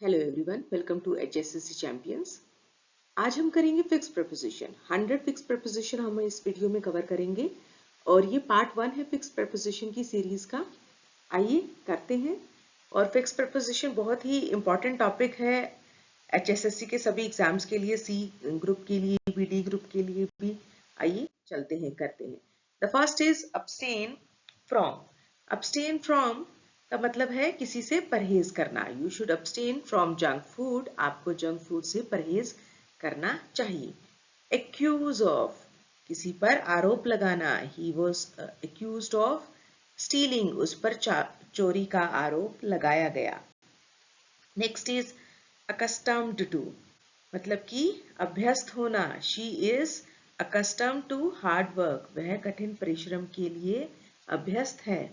Hello everyone, welcome to HSCC champions. आज हम करेंगे फिक्स प्रपोजिशन। 100 फिक्स प्रपोजिशन हम इस वीडियो में कवर करेंगे और ये पार्ट 1 है फिक्स प्रपोजिशन की सीरीज का। आइए करते हैं। और फिक्स प्रपोजिशन बहुत ही इंपॉर्टेंट टॉपिक है HSSC के सभी एग्जाम्स के लिए, सी ग्रुप के लिए भी, डी ग्रुप के लिए भी। आइए चलते हैं, करते हैं। The first is abstain from. Abstain from का मतलब है किसी से परहेज करना। You should abstain from junk food. आपको जंक फूड से परहेज करना चाहिए। एक्यूज ऑफ, किसी पर आरोप लगाना। He was accused of stealing, उस पर चोरी का आरोप लगाया गया। नेक्स्ट इज अकस्टम्ड टू, मतलब कि अभ्यस्त होना। She is accustomed to hard work, वह कठिन परिश्रम के लिए अभ्यस्त है।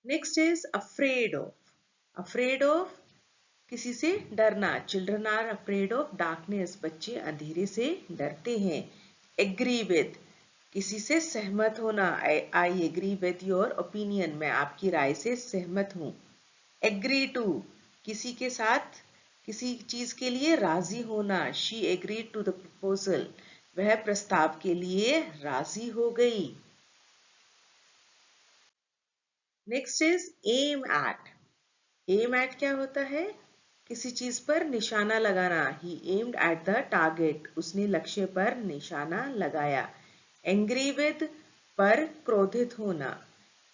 Next is afraid of. Afraid of किसी से डरना। Children are afraid of darkness, बच्चे अंधेरे से डरते हैं। एग्री विद, किसी से सहमत होना। I agree with your opinion, मैं आपकी राय से सहमत हूँ। एग्री टू, किसी के साथ किसी चीज के लिए राजी होना। She agreed to the proposal, वह प्रस्ताव के लिए राजी हो गई। Next is aim at. Aim at क्या होता है? किसी चीज पर निशाना लगाना। He aimed at the target, उसने लक्ष्य पर निशाना लगाया। एंग्री विद, पर क्रोधित होना।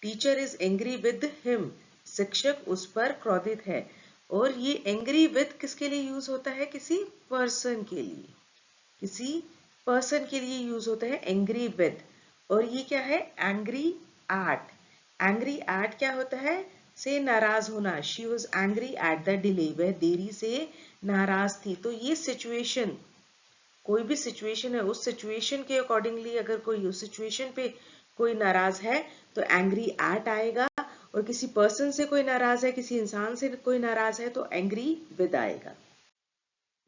Teacher is angry with him, शिक्षक उस पर क्रोधित है। और ये एंग्री विद किसके लिए यूज होता है? किसी पर्सन के लिए, किसी पर्सन के लिए यूज होता है एंग्री विद। और ये क्या है? Angry at. एंग्री एट क्या होता है? से नाराज होना। She was angry at the delay, वह देरी से नाराज थी। तो ये सिचुएशन, कोई भी सिचुएशन है, उस सिचुएशन के अकॉर्डिंगली अगर कोई उस सिचुएशन पे कोई नाराज है तो एंग्री एट आएगा। और किसी पर्सन से कोई नाराज है, किसी इंसान से कोई नाराज है, तो एंग्री विद आएगा।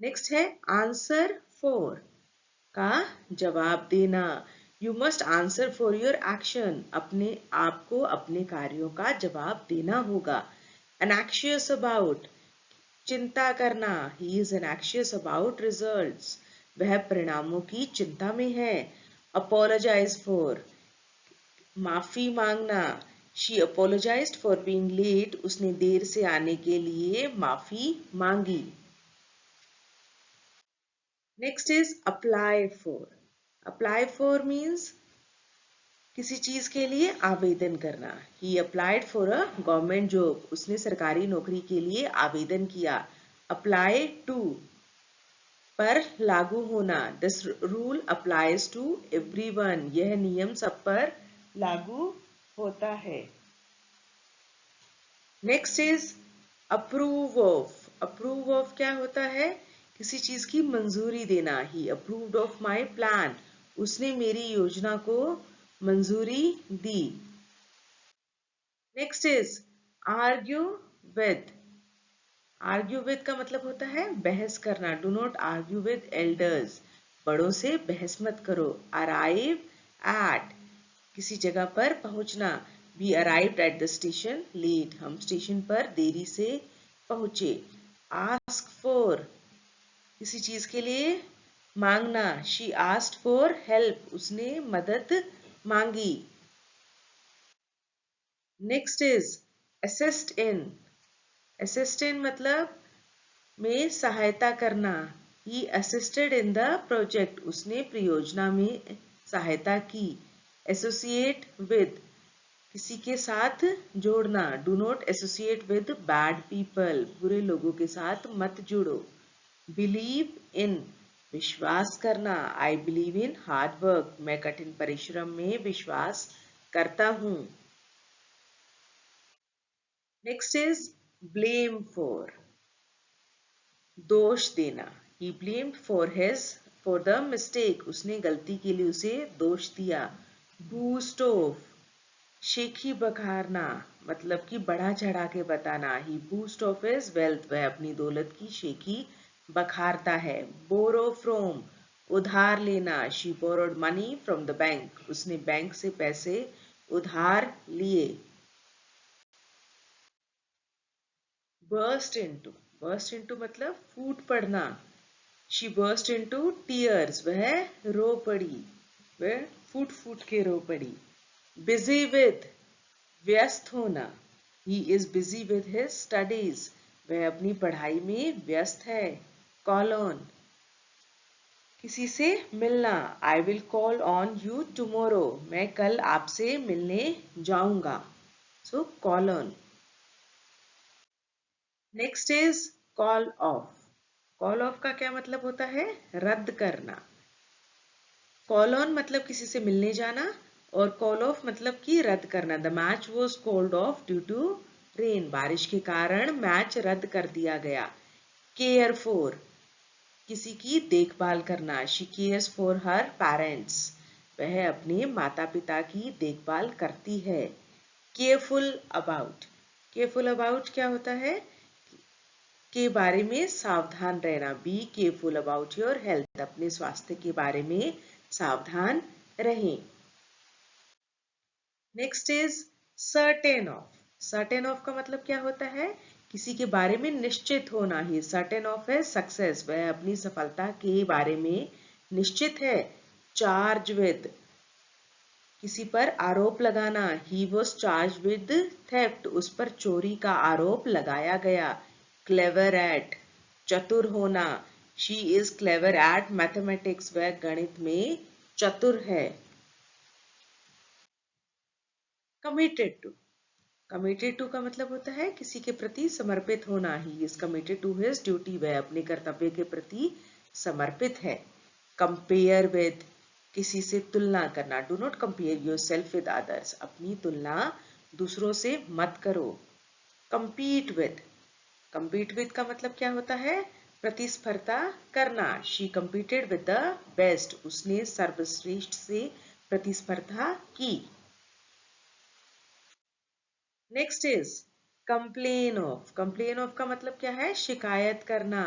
नेक्स्ट है आंसर फॉर, का जवाब देना। You must answer for your action, अपने आप को अपने कार्यों का जवाब देना होगा। एनएक्शियस अबाउट, चिंता करना। ही इज एनएक्शियस अबाउट रिजल्ट्स, वह परिणामों की चिंता में है। अपोलोजाइज फॉर, माफी मांगना। She apologised for being late, उसने देर से आने के लिए माफी मांगी। Next is apply for. Apply for means किसी चीज के लिए आवेदन करना। He applied for a government job, उसने सरकारी नौकरी के लिए आवेदन किया। अप्लाई टू, पर लागू होना। This rule applies to everyone, यह नियम सब पर लागू होता है। Next is approve of. Approve of क्या होता है? किसी चीज की मंजूरी देना। He approved of my plan, उसने मेरी योजना को मंजूरी दी। Next is argue with. Argue with का मतलब होता है बहस करना। Do not argue with elders, बड़ों से बहस मत करो। अराइव एट, किसी जगह पर पहुंचना। We arrived at the station late, हम स्टेशन पर देरी से पहुंचे। आस्क फॉर, किसी चीज के लिए मांगना। शी आस्क्ड फॉर हेल्प, उसने मदद मांगी। Next is assist in. Assist in मतलब में सहायता करना। ही असिस्टेड इन द प्रोजेक्ट, उसने परियोजना में सहायता की। एसोसिएट विद, किसी के साथ जोड़ना। Do not associate with bad people, बुरे लोगों के साथ मत जुड़ो। बिलीव इन, विश्वास करना। I believe in hard work, मैं कठिन परिश्रम में विश्वास करता हूँ। नेक्स्ट इज ब्लेम फॉर, दोष देना। ही ब्लेम्ड फॉर द मिस्टेक, उसने गलती के लिए उसे दोष दिया। बूस्ट ऑफ, शेखी बखारना, मतलब कि बढ़ा चढ़ा के बताना। ही बूस्ट ऑफ हिज वेल्थ, वह अपनी दौलत की शेखी बखारता है। बोरो फ्रॉम, उधार लेना। She borrowed money from the bank, उसने बैंक से पैसे उधार लिए। बर्स्ट इनटू मतलब फूट पड़ना। शी बर्स्ट इनटू टीयर्स, वह रो पड़ी, वह फूट फूट के रो पड़ी। बिजी विद, व्यस्त होना। He is busy with his studies, वह अपनी पढ़ाई में व्यस्त है। कॉल ऑन, किसी से मिलना। I will call on you tomorrow, मैं कल आपसे मिलने जाऊंगा। So call on. Next is call off. Call off का क्या मतलब होता है? रद्द करना। कॉल ऑन मतलब किसी से मिलने जाना, और कॉल ऑफ मतलब कि रद्द करना। The match was called off due to rain, बारिश के कारण मैच रद्द कर दिया गया। केयर फॉर, किसी की देखभाल करना। She cares for her parents, वह अपने माता पिता की देखभाल करती है। केयरफुल अबाउट, केयरफुल अबाउट क्या होता है? के बारे में सावधान रहना। Be careful about your health, अपने स्वास्थ्य के बारे में सावधान रहें। Next is certain of. Certain of का मतलब क्या होता है? किसी के बारे में निश्चित होना ही। सर्टेन ऑफ है सक्सेस, वह अपनी सफलता के बारे में निश्चित है। चार्ज विद, किसी पर आरोप लगाना। He was charge with theft, उस पर चोरी का आरोप लगाया गया। क्लेवर एट, चतुर होना। She is clever at mathematics, वह गणित में चतुर है। कमिटेड टू, कमिटेड टू का मतलब होता है किसी के प्रति समर्पित होना। He is committed to his duty, वह अपने कर्तव्य के प्रति समर्पित है। कंपेयर विद, किसी से तुलना करना। Do not compare your self with others, अपनी तुलना दूसरों से मत करो। कंपीट विद, कंपीट विद का मतलब क्या होता है? प्रतिस्पर्धा करना। She competed with the best, उसने सर्वश्रेष्ठ से प्रतिस्पर्धा की। Next is complain of. Complain of का मतलब क्या है? शिकायत करना।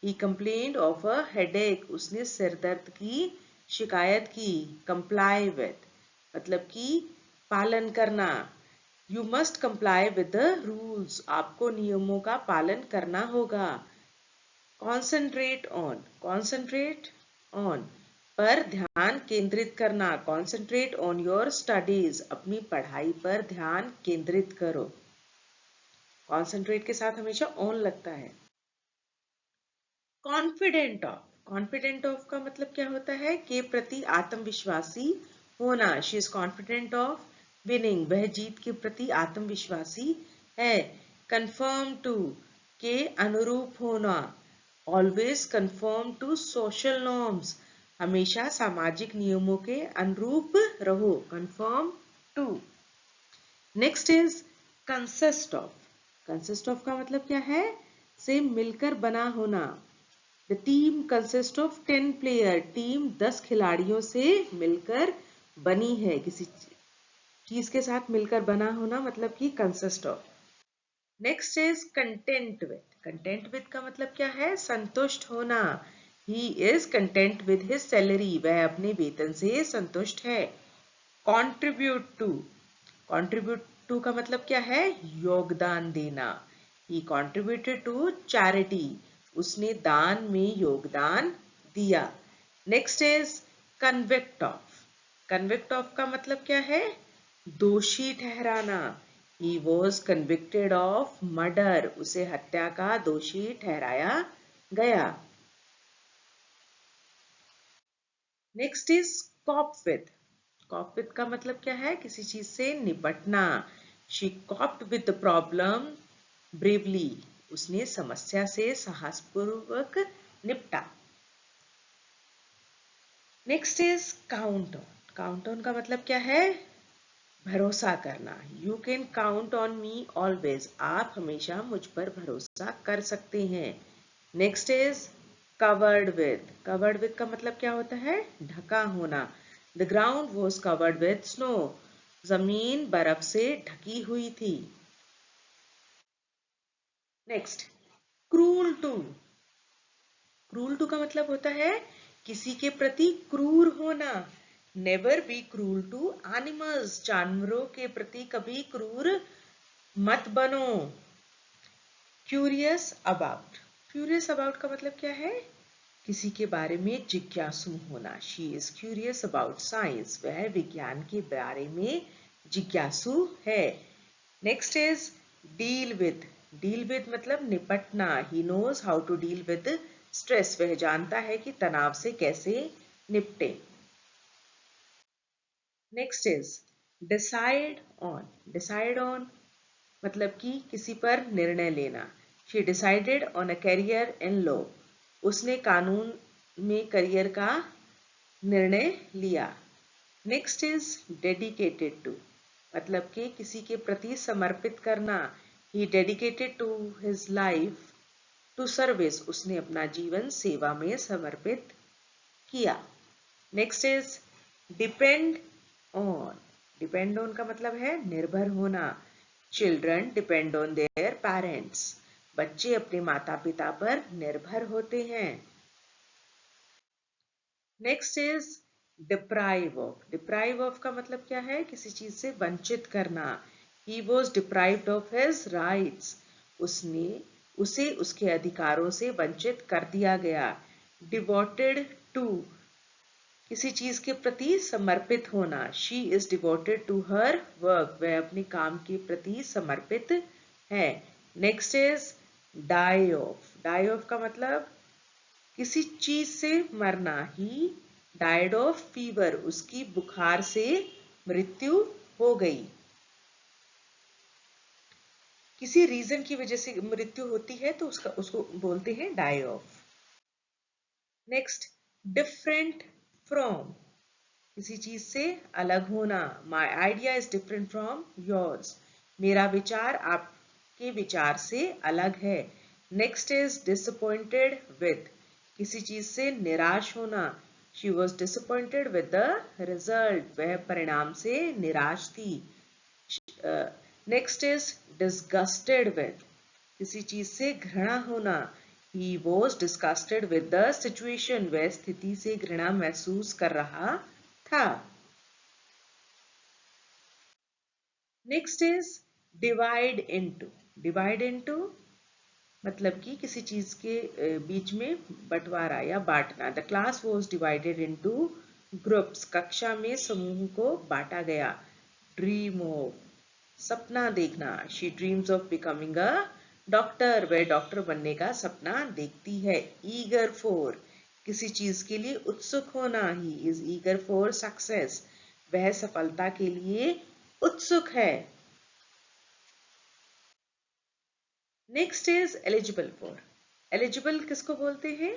ही कंप्लेन्ड ऑफ अ हेडेक, उसने सिर दर्द की शिकायत की। कंप्लाई विद मतलब कि पालन करना। You must comply with the rules, आपको नियमों का पालन करना होगा। कॉन्सेंट्रेट ऑन, कॉन्सेंट्रेट ऑन पर ध्यान केंद्रित करना। कॉन्सेंट्रेट ऑन योर स्टडीज, अपनी पढ़ाई पर ध्यान केंद्रित करो। कॉन्सेंट्रेट के साथ हमेशा ऑन लगता है। कॉन्फिडेंट ऑफ, कॉन्फिडेंट ऑफ का मतलब क्या होता है? के प्रति आत्मविश्वासी होना। She is confident of winning, वह जीत के प्रति आत्मविश्वासी है। कंफर्म टू, के अनुरूप होना। Always conform to social norms, हमेशा सामाजिक नियमों के अनुरूप रहो। Conform to. Next is consist of. Consist of का मतलब क्या है? से मिलकर बना होना। The team consist of 10 player, team 10 खिलाड़ियों से मिलकर बनी है। किसी चीज के साथ मिलकर बना होना मतलब कि consist of. Next is content with. Content with का मतलब क्या है? संतुष्ट होना। He is content with his salary, वह अपने वेतन से संतुष्ट है। कॉन्ट्रीब्यूट टू, कॉन्ट्रीब्यूट टू का मतलब क्या है? योगदान देना। ही कॉन्ट्रीब्यूटेड टू चैरिटी, उसने दान में योगदान दिया। Next is convict of. Convict of का मतलब क्या है? दोषी ठहराना। He was convicted of murder, उसे हत्या का दोषी ठहराया गया। Next is cope with. Cope with का मतलब क्या है? किसी चीज से निपटना। She coped with the problem bravely, उसने समस्या से साहसपूर्वक निपटा। Next is count on. Count on का मतलब क्या है? भरोसा करना। You can count on me always, आप हमेशा मुझ पर भरोसा कर सकते हैं। Next is covered with. Covered with का मतलब क्या होता है? ढका होना। The ground was covered with snow, जमीन बर्फ से ढकी हुई थी। Next cruel to. Cruel to का मतलब होता है किसी के प्रति क्रूर होना। Never be cruel to animals, जानवरों के प्रति कभी क्रूर मत बनो। क्यूरियस अबाउट, क्यूरियस अबाउट का मतलब क्या है? किसी के बारे में जिज्ञासु होना। She is curious about science, वह विज्ञान के बारे में जिज्ञासु है। Next is deal with, deal with मतलब निपटना। He knows how to deal with stress, वह जानता है कि तनाव से कैसे निपटे। Next is decide on, decide on मतलब कि किसी पर निर्णय लेना। She decided on a career in law, उसने कानून में करियर का निर्णय लिया। नेक्स्ट इज डेडिकेटेड टू मतलब कि किसी के प्रति समर्पित करना। He dedicated to his life to service, उसने अपना जीवन सेवा में समर्पित किया। Next is depend on, depend on का मतलब है निर्भर होना। Children depend on their parents, बच्चे अपने माता पिता पर निर्भर होते हैं। Next is deprive of, deprive of का मतलब क्या है? किसी चीज से वंचित करना। He was deprived of his rights, उसे उसके अधिकारों से वंचित कर दिया गया। डिवोटेड टू किसी चीज के प्रति समर्पित होना। She is devoted to her work, वह अपने काम के प्रति समर्पित है। Next is die off, die off का मतलब किसी चीज से मरना। ही डाइड ऑफ फीवर, उसकी बुखार से मृत्यु हो गई। किसी रीजन की वजह से मृत्यु होती है तो उसको बोलते हैं die off. Next different from, किसी चीज से अलग होना। My idea is different from yours, मेरा विचार आपके विचार से अलग है। नेक्स्ट इज डिसअपॉइंटेड विद, किसी चीज से निराश होना। She was disappointed with the result, वह परिणाम से निराश थी। नेक्स्ट इज डिस्गस्टेड विद, किसी चीज से घृणा होना। He was disgusted with the situation, वह स्थिति से घृणा महसूस कर रहा था। Next is divide into, divide into मतलब कि किसी चीज के बीच में बंटवारा या बांटना। The class was divided into groups, कक्षा में समूह को बांटा गया। ड्रीम ऑफ सपना देखना। She dreams of becoming a doctor, वह डॉक्टर बनने का सपना देखती है। ईगर फॉर किसी चीज के लिए उत्सुक होना। He is eager for success, वह सफलता के लिए उत्सुक है। Next is eligible for, eligible किसको बोलते हैं?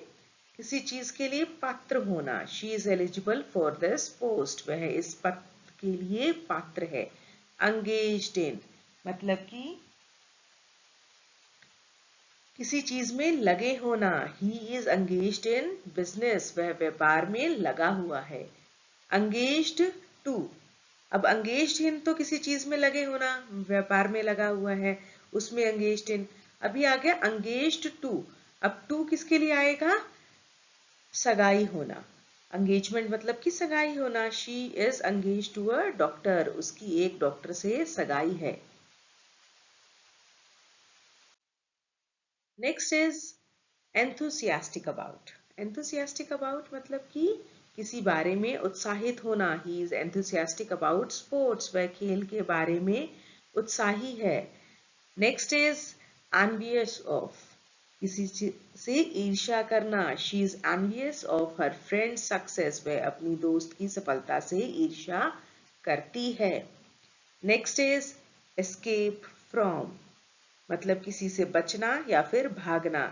किसी चीज के लिए पात्र होना। She is eligible for this post, वह इस पद के लिए पात्र है। एंगेज्ड इन मतलब कि किसी चीज में लगे होना। He is engaged in business, वह व्यापार में लगा हुआ है। एंगेज्ड टू, अब एंगेज्ड इन तो किसी चीज में लगे होना, व्यापार में लगा हुआ है, उसमें एंगेज्ड इन। अभी आ गया एंगेज्ड टू, अब टू किसके लिए आएगा? सगाई होना। एंगेजमेंट मतलब कि सगाई होना। She is engaged to a doctor, उसकी एक डॉक्टर से सगाई है। Next is enthusiastic about, enthusiastic about मतलब कि किसी बारे में उत्साहित होना। He is enthusiastic about sports, वह खेल के बारे में उत्साही है। नेक्स्ट इज एनवियस ऑफ, किसी से ईर्ष्या करना। She is envious of her friend success, वह अपनी दोस्त की सफलता से ईर्ष्या करती है। नेक्स्ट इज एस्केप फ्रॉम मतलब किसी से बचना या फिर भागना।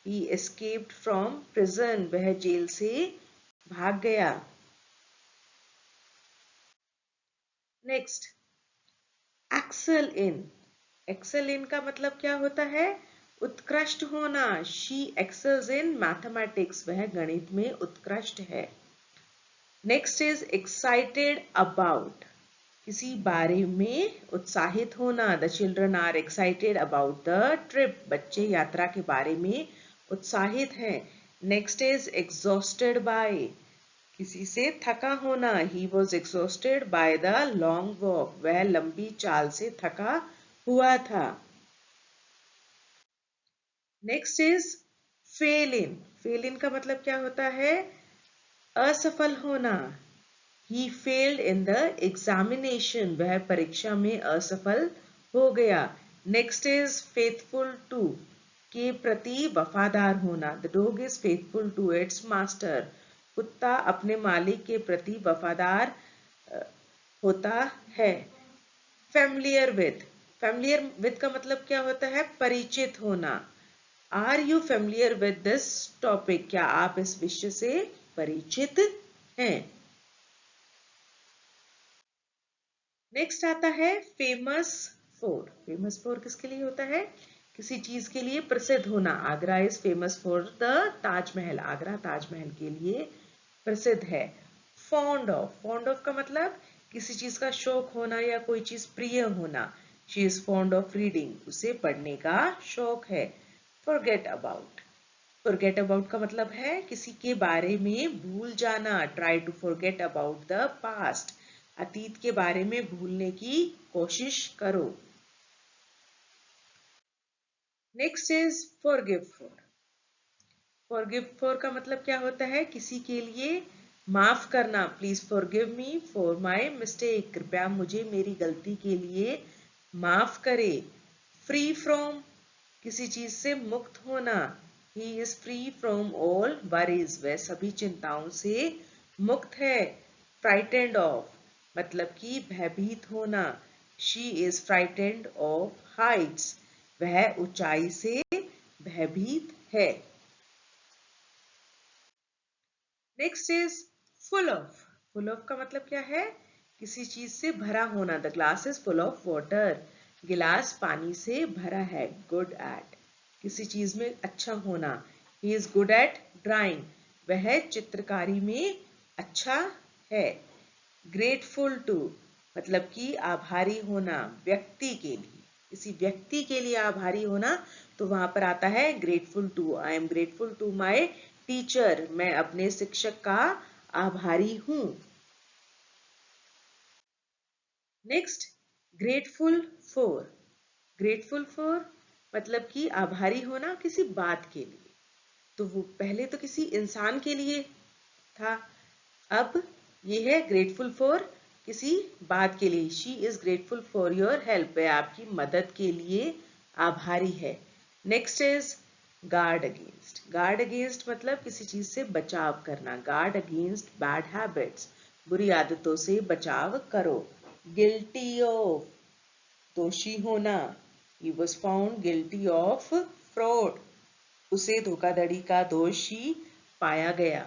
He escaped from prison, वह जेल से भाग गया। Next excel in, excel in का मतलब क्या होता है? उत्कृष्ट होना। शी एक्सेल्स इन मैथमेटिक्स, वह गणित में उत्कृष्ट है। नेक्स्ट इज एक्साइटेड अबाउट, किसी बारे में उत्साहित होना। The children are excited about the trip, बच्चे यात्रा के बारे में उत्साहित हैं। नेक्स्ट इज एग्जॉस्टेड बाय, किसी से थका होना। He was exhausted by the long walk, वह लंबी चाल से थका हुआ था। Next is fail in. Fail in का मतलब क्या होता है? असफल होना। He failed in the examination. वह परीक्षा में असफल हो गया। Next is faithful to, के प्रति वफादार होना। The dog is faithful to its master. कुत्ता अपने मालिक के प्रति वफादार होता है। Familiar with, familiar with का मतलब क्या होता है? परिचित होना। Are you familiar with this topic? क्या आप इस विषय से परिचित हैं? नेक्स्ट आता है फेमस फॉर। फेमस फॉर किसके लिए होता है? किसी चीज के लिए प्रसिद्ध होना। Agra is famous for the Taj Mahal. Agra Taj Mahal के लिए प्रसिद्ध है। फॉन्ड ऑफ, फॉन्ड ऑफ का मतलब किसी चीज का शौक होना या कोई चीज प्रिय होना। She is fond of reading, उसे पढ़ने का शौक है। फॉरगेट अबाउट, फॉरगेट अबाउट का मतलब है किसी के बारे में भूल जाना। Try to forget about the past, अतीत के बारे में भूलने की कोशिश करो। Next is forgive for. Forgive for का मतलब क्या होता है? किसी के लिए माफ करना। Please forgive me for my mistake, कृपया मुझे मेरी गलती के लिए माफ करे। फ्री फ्रॉम, किसी चीज से मुक्त होना। He is free from all worries, वह सभी चिंताओं से मुक्त है। फ्राइटेंड ऑफ, मतलब कि भयभीत होना। She is frightened of Heights, वह ऊंचाई से भयभीत है। Next is full of. Full of का मतलब क्या है? किसी चीज से भरा होना। The glass is full of water, गिलास पानी से भरा है। गुड एट, किसी चीज में अच्छा होना। He is good at drawing, वह चित्रकारी में अच्छा है। ग्रेटफुल टू, मतलब कि आभारी होना व्यक्ति के लिए, किसी व्यक्ति के लिए आभारी होना, तो वहां पर आता है grateful to. I am grateful to my teacher, मैं अपने शिक्षक का आभारी हूं। Next grateful for. Grateful for मतलब कि आभारी होना किसी बात के लिए। तो वो पहले तो किसी इंसान के लिए था, अब ये है ग्रेटफुल फॉर किसी बात के लिए। She is grateful for your help, वह आपकी मदद के लिए आभारी है। Next is guard against. Guard against मतलब किसी चीज से बचाव करना। गार्ड अगेंस्ट बैड हैबिट्स, बुरी आदतों से बचाव करो। गिल्टी ऑफ, दोषी होना। He was found guilty of fraud, उसे धोखाधड़ी का दोषी पाया गया।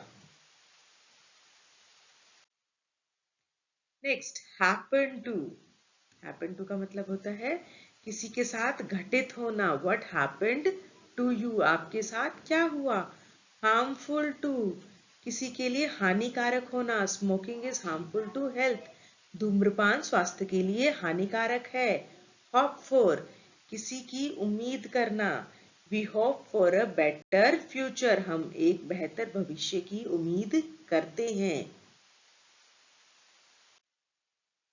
Next happen to. Happen to का मतलब होता है किसी के साथ घटित होना। व्हाट हैपेंड टू यू, आपके साथ क्या हुआ। हार्मफुल टू, किसी के लिए हानिकारक होना। Smoking is harmful to health, धूम्रपान स्वास्थ्य के लिए हानिकारक है। होप फॉर, किसी की उम्मीद करना। We hope for a better future, हम एक बेहतर भविष्य की उम्मीद करते हैं।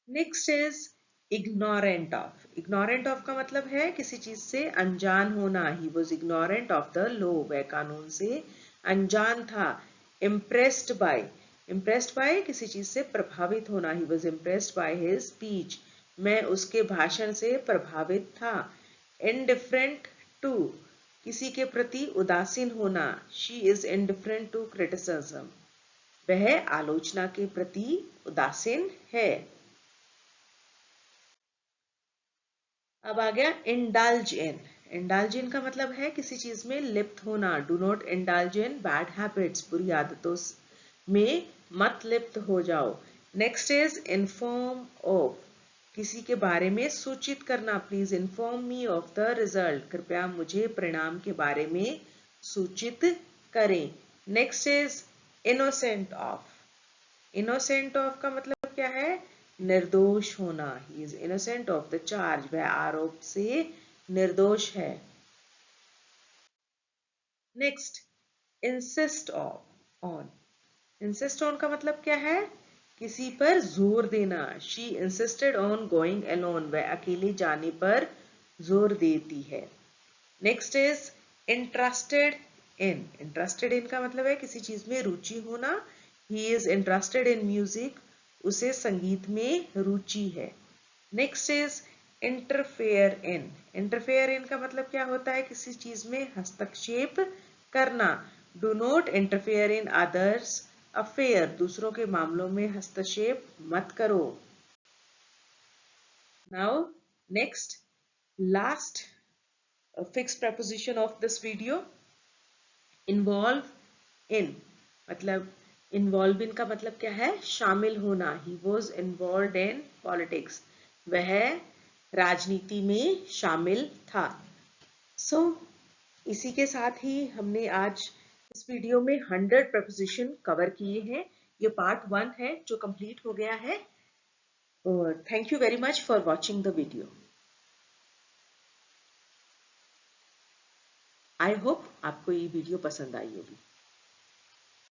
Next is ignorant of. Ignorant of का मतलब है किसी चीज से अनजान होना। He was ignorant of the law, वह कानून से अनजान था। इम्प्रेस्ड बाय, इम्प्रेस्ड बाय किसी चीज से प्रभावित होना। He was impressed by his speech, मैं उसके भाषण से प्रभावित था। इनडिफरेंट टू, किसी के प्रति उदासीन होना। She is indifferent to criticism, वह आलोचना के प्रति उदासीन है। अब आ गया इंडल्ज इन। इंडल्ज इन का मतलब है किसी चीज में लिप्त होना। Do not indulge in bad habits, बुरी आदतों में मत लिप्त हो जाओ। नेक्स्ट इज इन्फॉर्म ऑफ, किसी के बारे में सूचित करना। Please inform me of the result, कृपया मुझे परिणाम के बारे में सूचित करें। Next is innocent of. Innocent of का मतलब क्या है? निर्दोष होना। He is innocent of the charge, वह आरोप से निर्दोष है। Next insist on. Insist on का मतलब क्या है? किसी पर जोर देना। She insisted on going alone, वह अकेले जाने पर जोर देती है। नेक्स्ट इज इंटरेस्टेड इन का मतलब है किसी चीज में रुचि होना। He is interested in music, उसे संगीत में रुचि है। नेक्स्ट इज इंटरफेयर इन का मतलब क्या होता है, किसी चीज में हस्तक्षेप करना। Do not interfere in others affair, दूसरों के मामलों में हस्तक्षेप मत करो। Now next, last fixed preposition of this video, involve in, मतलब involve in का मतलब क्या है, शामिल होना। he was involved in politics, वह राजनीति में शामिल था। इसी के साथ ही हमने आज इस वीडियो में 100 preposition कवर किए हैं। ये पार्ट 1 है जो कंप्लीट हो गया है। और thank you very much for watching the video. I hope आपको ये वीडियो पसंद आई होगी।